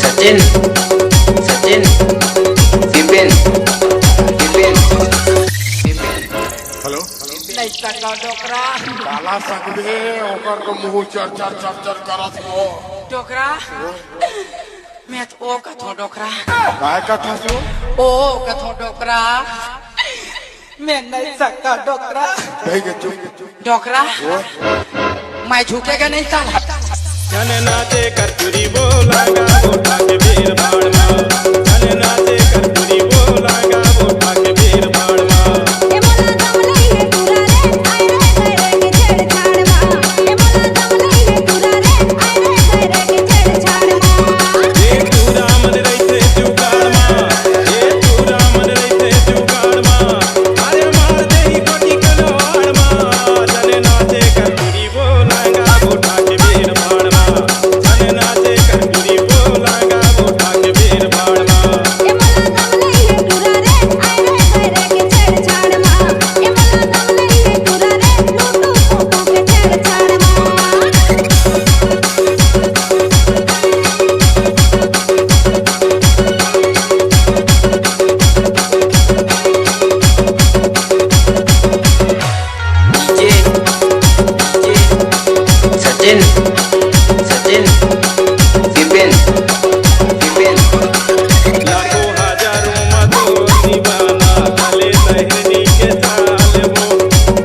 Sachin Sachin Vipin Vipin hello नहीं सका डोकरा काला सकबे ओकर को मुंह चर चर चर चर करत हो डोकरा मैं तो ओ कथो डोकरा काय कथा से ओ कथो डोकरा मैं नहीं सका डोकरा कहीं के चुप डोकरा मैं झुकेगा नहीं साला चने नाचे करपुरी बोलागा बोटा के वीर बाणमा चने नाचे करपुरी बोलागा बोटा के वीर बाणमा ए मोला दमलई है पूरा रे आए रे करे के छेड़ छाड़ मा ए मोला दमलई है पूरा रे आए रे करे के छेड़ छाड़ मा ये पूरा मन रहिते जुगाड़ मा ये पूरा मन रहिते जुगाड़ मा अरे मार दे ही कोटी कलवाड़ मा चने नाचे करपुरी बोलागा बोटा के वीर बाणमा चने नाचे करपुरी बोलागा बोटा के वीर बाणमा ए मोला दमलई है पूरा रे आए रे करे के छेड़ छाड़ मा ए मोला दमलई है पूरा रे लूटू फूटू के छेड़ छाड़ मा डीजे सचिन सचिन विपिन विपिन लाखों हजारों मधो दीवाना चले तहरी के चाल वो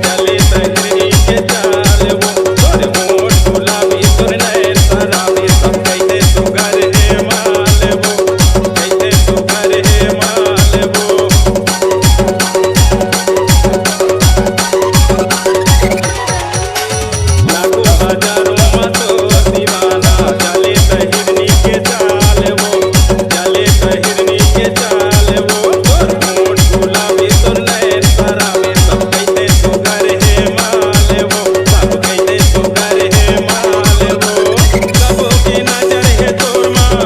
चले तहरी के चाल वो तोर होठ गुलाबी तोर नैन शराबी सब कहते सुगर है माल वो कहते सुगर है माल वो लाखों हजारों मधो दीवाना चले तहरी के चाल वो चले तहरी के चाल वो तोर होठ गुलाबी तोर नैन शराबी सब कहते सुगर है माल वो सब कहते सुगर है माल वो सबो की नजर है तोर माँ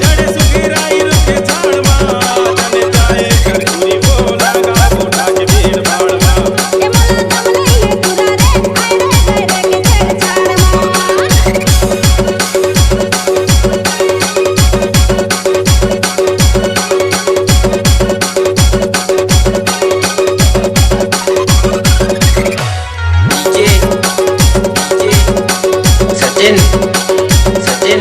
चढ़े सुगिराई रुके झाड़ माँ जाने जाए करपुरी बोलागा बोटा के वीर बाणमा ए मोला दमलई है पूरा रे आए रे करे के छेड़ छाड़ मा डीजे सचिन सचिन